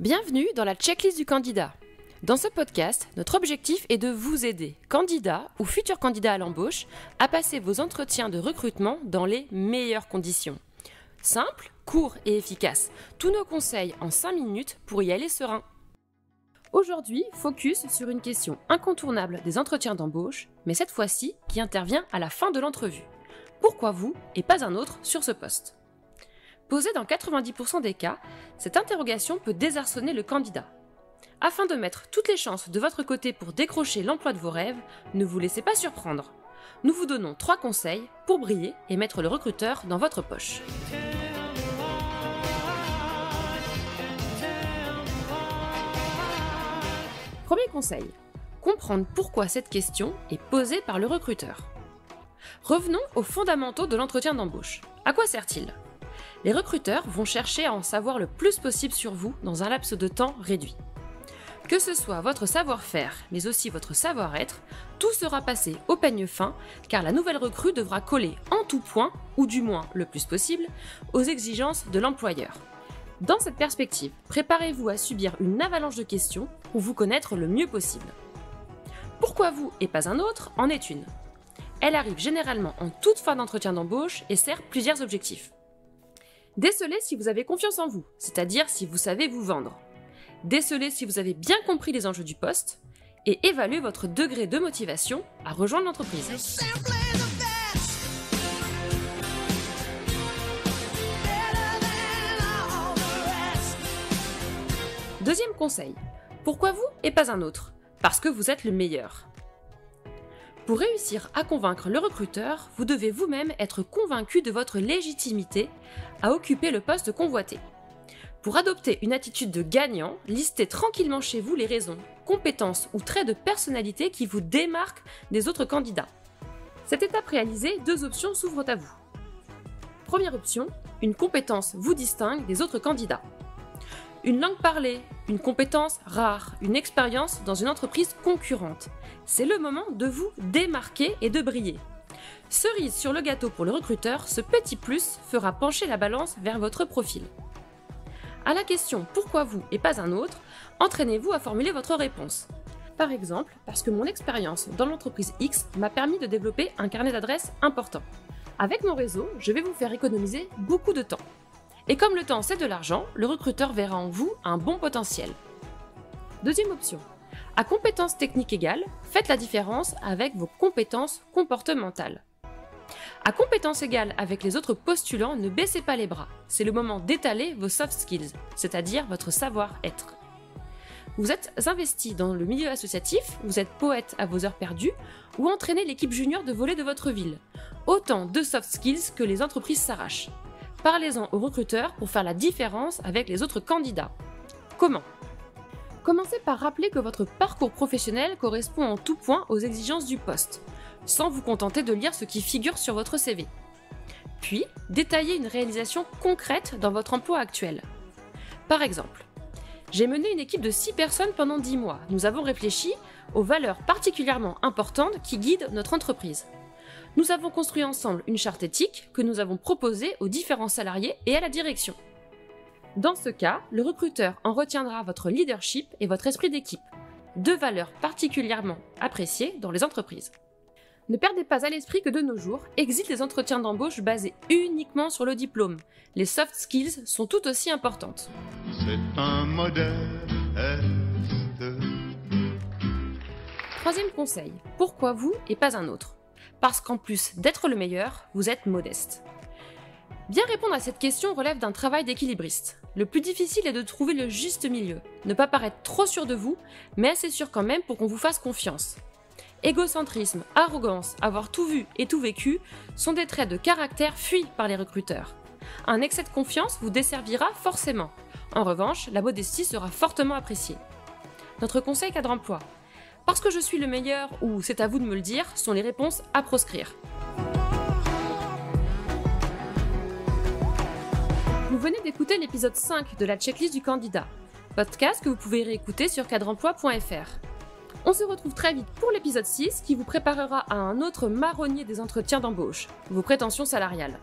Bienvenue dans la checklist du candidat. Dans ce podcast, notre objectif est de vous aider, candidats ou futurs candidats à l'embauche, à passer vos entretiens de recrutement dans les meilleures conditions. Simple, court et efficace. Tous nos conseils en 5 minutes pour y aller serein. Aujourd'hui, focus sur une question incontournable des entretiens d'embauche, mais cette fois-ci qui intervient à la fin de l'entrevue. Pourquoi vous et pas un autre sur ce poste ? Posée dans 90% des cas, cette interrogation peut désarçonner le candidat. Afin de mettre toutes les chances de votre côté pour décrocher l'emploi de vos rêves, ne vous laissez pas surprendre. Nous vous donnons 3 conseils pour briller et mettre le recruteur dans votre poche. Premier conseil, comprendre pourquoi cette question est posée par le recruteur. Revenons aux fondamentaux de l'entretien d'embauche. À quoi sert-il ? Les recruteurs vont chercher à en savoir le plus possible sur vous dans un laps de temps réduit. Que ce soit votre savoir-faire, mais aussi votre savoir-être, tout sera passé au peigne fin, car la nouvelle recrue devra coller en tout point, ou du moins le plus possible, aux exigences de l'employeur. Dans cette perspective, préparez-vous à subir une avalanche de questions pour vous connaître le mieux possible. Pourquoi vous et pas un autre en est une. Elle arrive généralement en toute fin d'entretien d'embauche et sert plusieurs objectifs. Décelez si vous avez confiance en vous, c'est-à-dire si vous savez vous vendre. Décelez si vous avez bien compris les enjeux du poste et évaluez votre degré de motivation à rejoindre l'entreprise. Deuxième conseil, pourquoi vous et pas un autre ? Parce que vous êtes le meilleur. Pour réussir à convaincre le recruteur, vous devez vous-même être convaincu de votre légitimité à occuper le poste convoité. Pour adopter une attitude de gagnant, listez tranquillement chez vous les raisons, compétences ou traits de personnalité qui vous démarquent des autres candidats. Cette étape réalisée, 2 options s'ouvrent à vous. Première option, une compétence vous distingue des autres candidats. Une langue parlée, une compétence rare, une expérience dans une entreprise concurrente. C'est le moment de vous démarquer et de briller. Cerise sur le gâteau pour le recruteur, ce petit plus fera pencher la balance vers votre profil. À la question « Pourquoi vous et pas un autre ?», entraînez-vous à formuler votre réponse. Par exemple, parce que mon expérience dans l'entreprise X m'a permis de développer un carnet d'adresses important. Avec mon réseau, je vais vous faire économiser beaucoup de temps. Et comme le temps c'est de l'argent, le recruteur verra en vous un bon potentiel. Deuxième option. À compétences techniques égales, faites la différence avec vos compétences comportementales. À compétences égales avec les autres postulants, ne baissez pas les bras. C'est le moment d'étaler vos soft skills, c'est-à-dire votre savoir-être. Vous êtes investi dans le milieu associatif, vous êtes poète à vos heures perdues, ou entraînez l'équipe junior de volley de votre ville. Autant de soft skills que les entreprises s'arrachent. Parlez-en aux recruteurs pour faire la différence avec les autres candidats. Comment ? Commencez par rappeler que votre parcours professionnel correspond en tout point aux exigences du poste, sans vous contenter de lire ce qui figure sur votre CV. Puis, détaillez une réalisation concrète dans votre emploi actuel. Par exemple, j'ai mené une équipe de 6 personnes pendant 10 mois. Nous avons réfléchi aux valeurs particulièrement importantes qui guident notre entreprise. Nous avons construit ensemble une charte éthique que nous avons proposée aux différents salariés et à la direction. Dans ce cas, le recruteur en retiendra votre leadership et votre esprit d'équipe, 2 valeurs particulièrement appréciées dans les entreprises. Ne perdez pas à l'esprit que de nos jours, existent les entretiens d'embauche basés uniquement sur le diplôme. Les soft skills sont tout aussi importantes. C'est un modèle Est. Troisième conseil, pourquoi vous et pas un autre ? Parce qu'en plus d'être le meilleur, vous êtes modeste. Bien répondre à cette question relève d'un travail d'équilibriste. Le plus difficile est de trouver le juste milieu, ne pas paraître trop sûr de vous, mais assez sûr quand même pour qu'on vous fasse confiance. Égocentrisme, arrogance, avoir tout vu et tout vécu sont des traits de caractère fuis par les recruteurs. Un excès de confiance vous desservira forcément. En revanche, la modestie sera fortement appréciée. Notre conseil cadre emploi. Parce que je suis le meilleur ou c'est à vous de me le dire sont les réponses à proscrire. Vous venez d'écouter l'épisode 5 de la checklist du candidat, podcast que vous pouvez réécouter sur cadreemploi.fr. On se retrouve très vite pour l'épisode 6 qui vous préparera à un autre marronnier des entretiens d'embauche, vos prétentions salariales.